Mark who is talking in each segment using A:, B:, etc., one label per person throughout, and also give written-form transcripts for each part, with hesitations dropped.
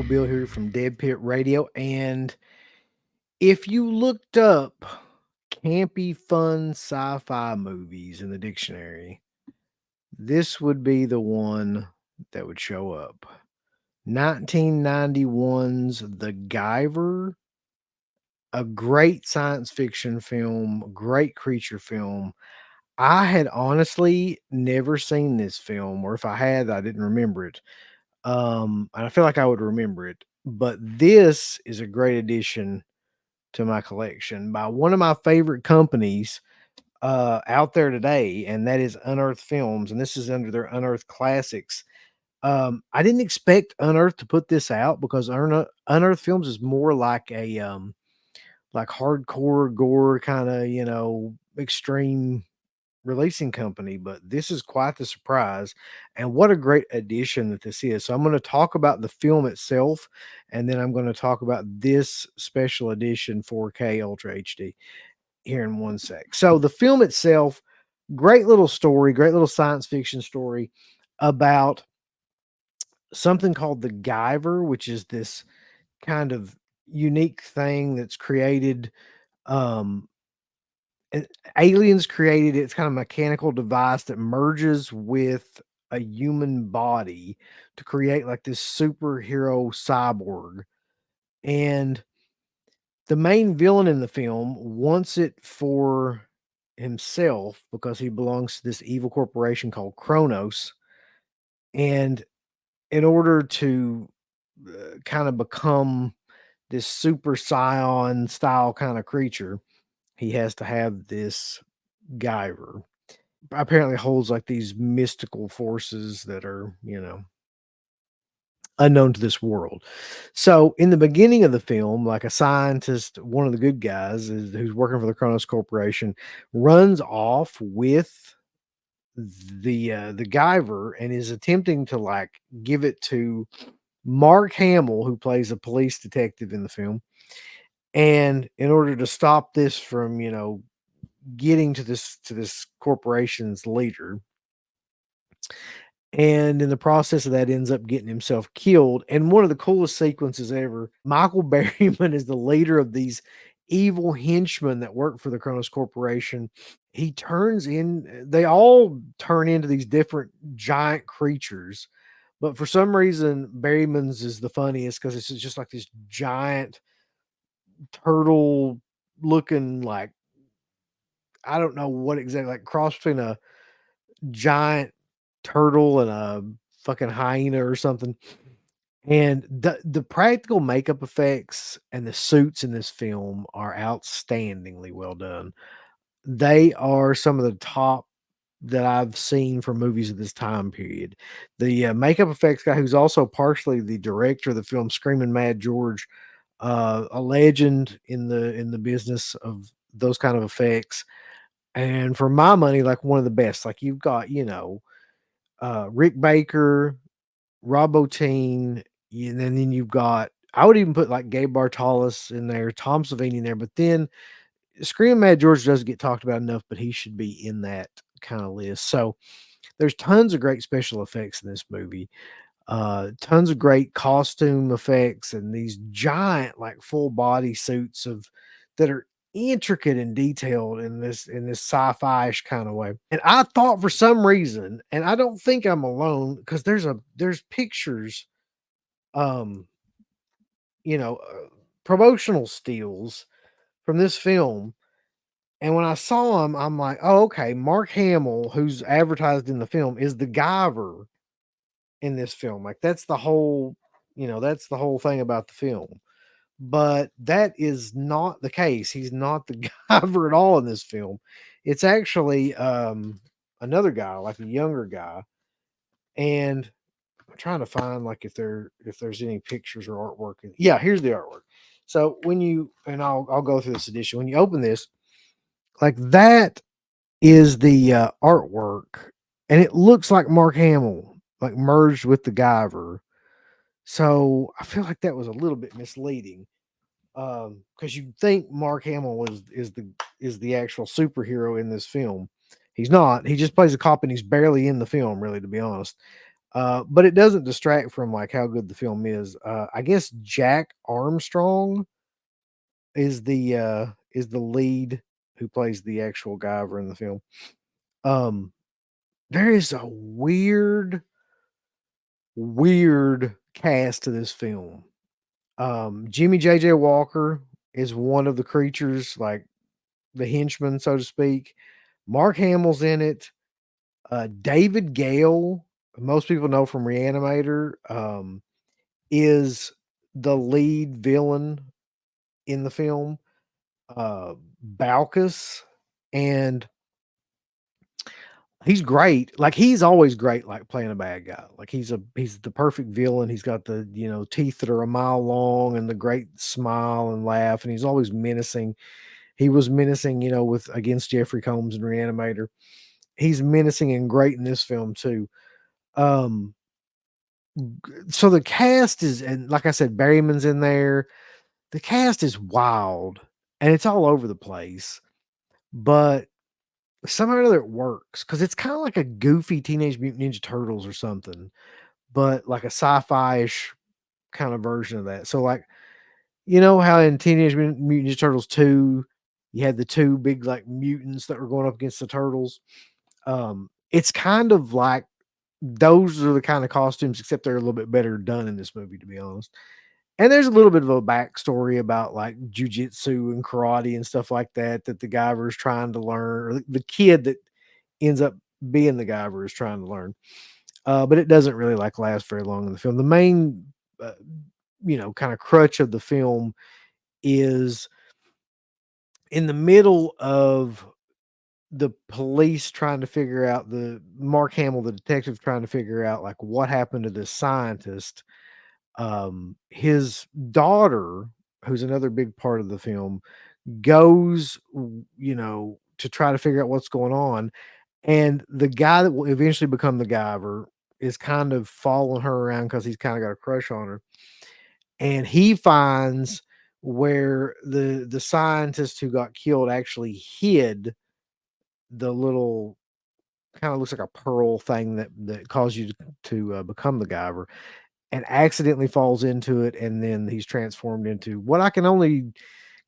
A: Bill here from DEADPIT Radio. And if you looked up campy, fun sci fi movies in the dictionary, this would be the one that would show up. 1991's The Guyver, a great science fiction film, great creature film. I had honestly never seen this film, or if I had, I didn't remember it. And I feel like I would remember it. But this is a great addition to my collection by one of my favorite companies out there today, and that is Unearthed Films. And this is under their Unearthed Classics. I didn't expect Unearthed to put this out because Unearthed Films is more like a like hardcore gore kind of extreme releasing company, but this is quite the surprise. And what a great addition that this is. So I'm going to talk about the film itself, and then I'm going to talk about this special edition 4K Ultra HD here in one sec. So the film itself, great little story, great little science fiction story about something called the Guyver, which is this kind of unique thing that's created. Um, and aliens created it. It's kind of a mechanical device that merges with a human body to create like this superhero cyborg. And the main villain in the film wants it for himself because he belongs to this evil corporation called Kronos. And in order to kind of become this super scion style kind of creature, he has to have this Guyver. Apparently holds like these mystical forces that are, unknown to this world. So in the beginning of the film, like a scientist, one of the good guys who's working for the Kronos Corporation, runs off with the Guyver and is attempting to like give it to Mark Hamill, who plays a police detective in the film. And in order to stop this from, getting to this corporation's leader, and in the process of that ends up getting himself killed. And one of the coolest sequences ever, Michael Berryman is the leader of these evil henchmen that work for the Kronos Corporation. They all turn into these different giant creatures, but for some reason Berryman's is the funniest because it's just like this giant turtle looking, like, I don't know what exactly, like cross between a giant turtle and a fucking hyena or something. And the practical makeup effects and the suits in this film are outstandingly well done. They are some of the top that I've seen for movies of this time period. The makeup effects guy, who's also partially the director of the film, Screaming Mad George, a legend in the business of those kind of effects. And for my money, like one of the best. Like you've got, Rick Baker, Rob Bottin, and then you've got, I would even put like Gabe Bartalos in there, Tom Savini in there, but then Screaming Mad George doesn't get talked about enough, but he should be in that kind of list. So there's tons of great special effects in this movie. Tons of great costume effects and these giant like full body suits that are intricate and detailed in this sci-fi-ish kind of way. And I thought for some reason, and I don't think I'm alone, because there's pictures, um, you know, promotional stills from this film. And when I saw him, I'm like, oh, okay, Mark Hamill, who's advertised in the film, is the Guyver in this film. Like that's the whole thing about the film. But that is not the case. He's not the Guyver at all in this film. It's actually another guy, like a younger guy. And I'm trying to find like if there's any pictures or artwork. Yeah, here's the artwork. So I'll go through this edition. When you open this, like that is the artwork, and it looks like Mark Hamill, like merged with the Guyver. So I feel like that was a little bit misleading, because you think Mark Hamill is the actual superhero in this film. He's not. He just plays a cop, and he's barely in the film, really, to be honest. But it doesn't distract from like how good the film is. I guess Jack Armstrong is the lead who plays the actual Guyver in the film. Um, there is a weird cast to this film. Jimmy J.J. Walker is one of the creatures, like the henchman, so to speak. Mark Hamill's in it. David Gale, who most people know from Reanimator, is the lead villain in the film. Balkus, and he's great. Like, he's always great, like, playing a bad guy. Like, he's the perfect villain. He's got the, teeth that are a mile long and the great smile and laugh, and he's always menacing. He was menacing, with against Jeffrey Combs in Reanimator. He's menacing and great in this film too. Um, so the cast is, and like I said, Barryman's in there. The cast is wild, and it's all over the place, but somehow or other it works because it's kind of like a goofy Teenage Mutant Ninja Turtles or something, but like a sci-fi-ish kind of version of that. So, like, you know how in Teenage Mutant Ninja Turtles 2, you had the two big like mutants that were going up against the turtles. It's kind of like those are the kind of costumes, except they're a little bit better done in this movie, to be honest. And there's a little bit of a backstory about like jujitsu and karate and stuff like that that the Guyver is trying to learn, or the kid that ends up being the Guyver is trying to learn. But it doesn't really like last very long in the film. The main, uh, kind of crutch of the film is in the middle of the police trying to figure out, the Mark Hamill, the detective, trying to figure out like what happened to this scientist. His daughter, who's another big part of the film, goes, to try to figure out what's going on. And the guy that will eventually become the Guyver is kind of following her around because he's kind of got a crush on her. And he finds where the scientist who got killed actually hid the little, kind of looks like a pearl thing that caused you to become the Guyver, and accidentally falls into it, and then he's transformed into what I can only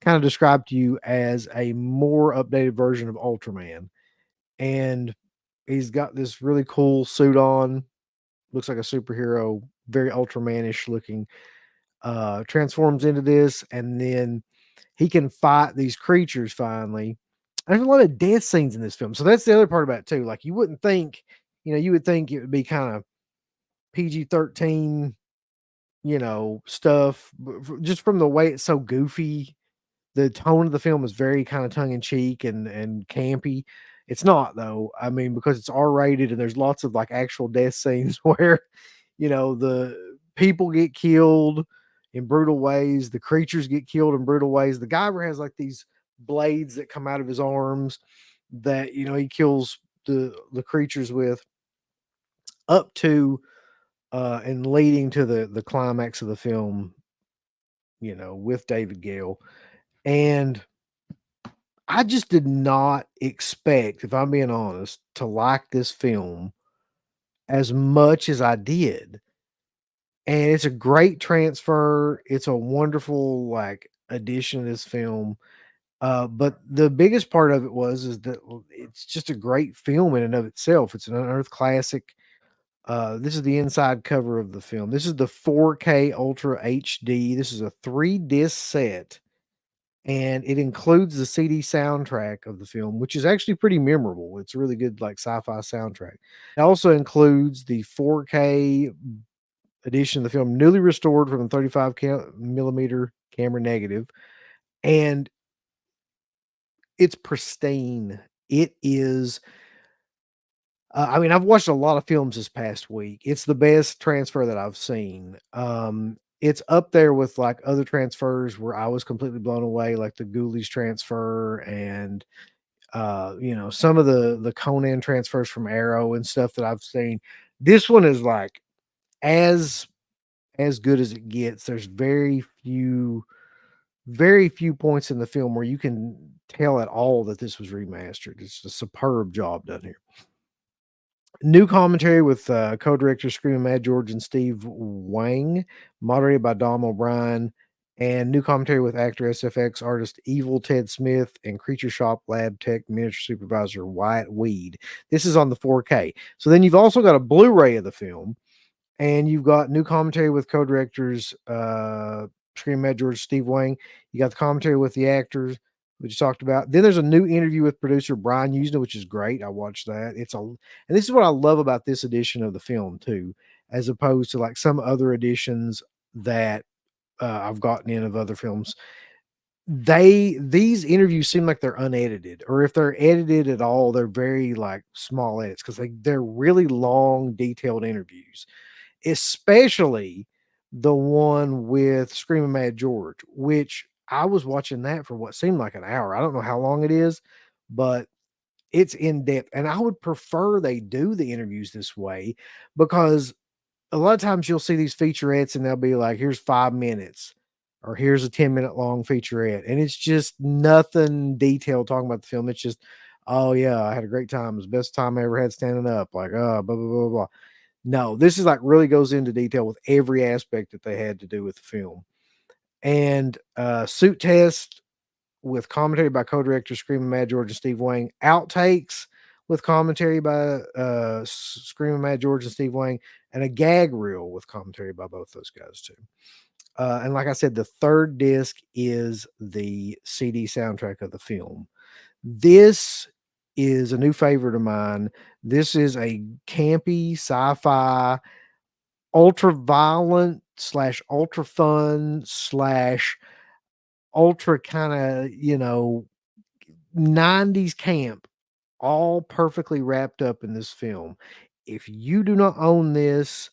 A: kind of describe to you as a more updated version of Ultraman. And he's got this really cool suit on, looks like a superhero, very Ultramanish looking. Transforms into this, and then he can fight these creatures finally. There's a lot of death scenes in this film, so that's the other part about it too. Like, you wouldn't think, you would think it would be kind of PG-13, stuff, but just from the way it's so goofy, the tone of the film is very kind of tongue in cheek and campy. It's not though. I mean, because it's R-rated and there's lots of like actual death scenes where, the people get killed in brutal ways, the creatures get killed in brutal ways. The Guyver has like these blades that come out of his arms that, he kills the creatures with, up to and leading to the climax of the film, with David Gale. And I just did not expect, if I'm being honest, to like this film as much as I did. And it's a great transfer. It's a wonderful like addition to this film. But the biggest part of it is that it's just a great film in and of itself. It's an unearthed classic. This is the inside cover of the film. This is the 4K Ultra HD. This is a 3 disc set, and it includes the CD soundtrack of the film, which is actually pretty memorable. It's a really good like sci-fi soundtrack. It also includes the 4K edition of the film, newly restored from the 35 millimeter camera negative, and it's pristine. It is. I mean, I've watched a lot of films this past week. It's the best transfer that I've seen. It's up there with like other transfers where I was completely blown away, like the Ghoulies transfer, and some of the Conan transfers from Arrow and stuff that I've seen. This one is like as as good as it gets. There's very few points in the film where you can tell at all that this was remastered. It's a superb job done here. New commentary with co-director Screaming Mad George and Steve Wang, moderated by Dom O'Brien, and new commentary with actor SFX artist Evil Ted Smith and Creature Shop Lab Tech miniature supervisor Wyatt Weed. This is on the 4K. So then you've also got a Blu-ray of the film, and you've got new commentary with co-directors Screaming Mad George, Steve Wang. You got the commentary with the actors, which you talked about. Then there's a new interview with producer Brian Usna, which is great. I watched that. And this is what I love about this edition of the film too, as opposed to like some other editions that I've gotten in of other films. These interviews seem like they're unedited, or if they're edited at all, they're very like small edits because they're really long, detailed interviews, especially the one with Screaming Mad George, which I was watching that for what seemed like an hour. I don't know how long it is, but it's in depth. And I would prefer they do the interviews this way because a lot of times you'll see these featurettes and they'll be like, here's 5 minutes or here's a 10-minute long featurette. And it's just nothing detailed talking about the film. It's just, oh yeah, I had a great time. It was the best time I ever had standing up. Like, blah, blah, blah, blah. No, this is like really goes into detail with every aspect that they had to do with the film. And suit test with commentary by co-director Screaming Mad George and Steve Wang. Outtakes with commentary by Screaming Mad George and Steve Wang, and a gag reel with commentary by both those guys too. And like I said, the third disc is the CD soundtrack of the film. This is a new favorite of mine. This is a campy sci-fi, ultra violent / ultra fun / ultra kind of, 90s camp, all perfectly wrapped up in this film. If you do not own this,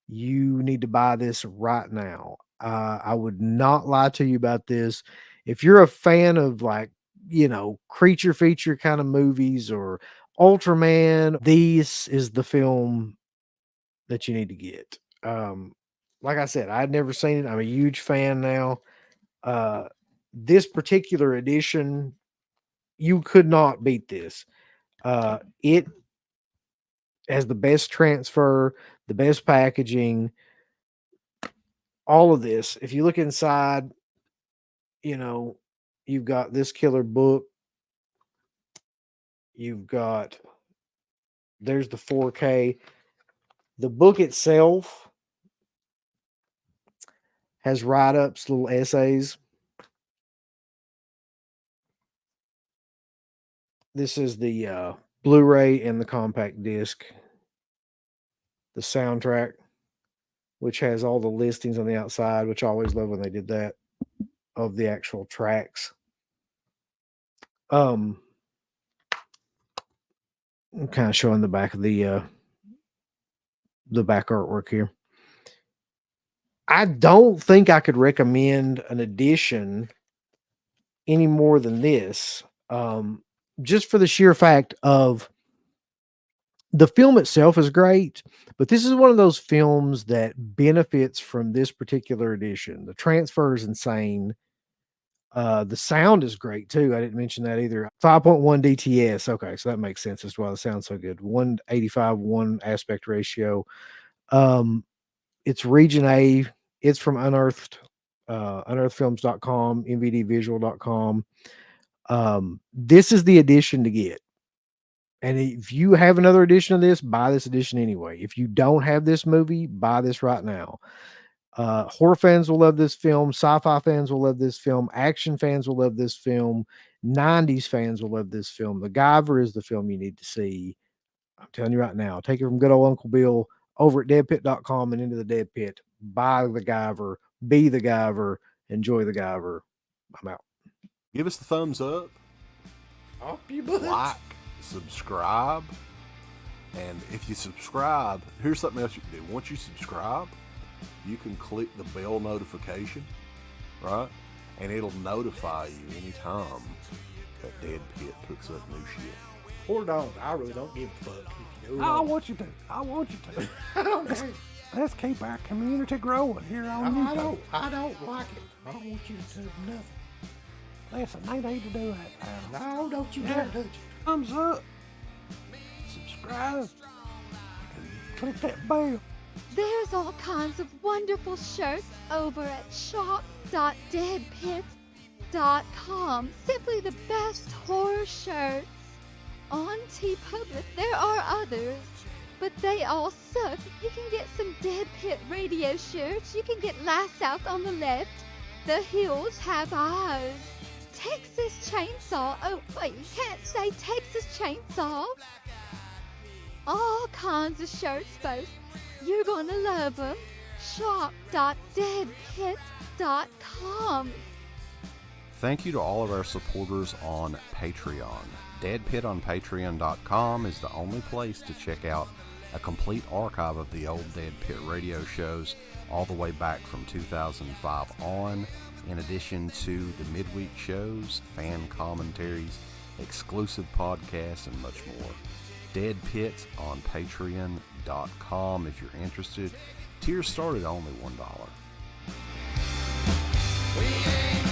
A: you need to buy this right now. I would not lie to you about this. If you're a fan of like, creature feature kind of movies or Ultraman, this is the film that you need to get. Like I said, I'd never seen it. I'm a huge fan now. This particular edition, you could not beat this. It has the best transfer, the best packaging, all of this. If you look inside, you've got this killer book. There's the 4K. The book itself has write-ups, little essays. This is the Blu-ray and the compact disc. The soundtrack, which has all the listings on the outside, which I always love when they did that, of the actual tracks. I'm kind of showing the back of the back artwork here. I don't think I could recommend an edition any more than this, just for the sheer fact of the film itself is great, but this is one of those films that benefits from this particular edition. The transfer is insane. The sound is great too. I didn't mention that either. 5.1 DTS. Okay, so that makes sense as to why the sound's so good. 185, 1 aspect ratio. It's region A. It's from Unearthed, unearthedfilms.com, mvdvisual.com. This is the edition to get. And if you have another edition of this, buy this edition anyway. If you don't have this movie, buy this right now. Horror fans will love this film. Sci-fi fans will love this film. Action fans will love this film. 90s fans will love this film. The Guyver is the film you need to see. I'm telling you right now. Take it from good old Uncle Bill over at deadpit.com and into the Dead Pit. Buy the Guyver. Be the Guyver. Enjoy the Guyver. I'm out.
B: Give us the thumbs up.
A: Up you butt.
B: Like, subscribe. And if you subscribe, here's something else you can do. Once you subscribe, you can click the bell notification, right? And it'll notify you anytime that Dead Pit puts up new shit.
A: Or don't. I really don't give a fuck.
B: I want you to. I want you to.
A: I don't care.
B: Let's keep our community growing here on YouTube.
A: I don't like it. I don't want you to do nothing.
B: Listen, they need to do that.
A: No, don't you dare touch it.
B: Thumbs up. Subscribe. Click that bell.
C: There's all kinds of wonderful shirts over at shop.deadpit.com. Simply the best horror shirts. On TeePublic, there are others, but they all suck. You can get some Dead Pit Radio shirts. You can get Last Out on the Left. The Hills Have Eyes. Texas Chainsaw. Oh, wait, you can't say Texas Chainsaw. All kinds of shirts, folks. You're gonna love them. Shop.deadpit.com.
D: Thank you to all of our supporters on Patreon. DeadPit on Patreon.com is the only place to check out a complete archive of the old Dead Pit radio shows all the way back from 2005 on, in addition to the midweek shows, fan commentaries, exclusive podcasts, and much more. Dead Pit on Patreon.com if you're interested. Tiers start at only $1.
E: We ain't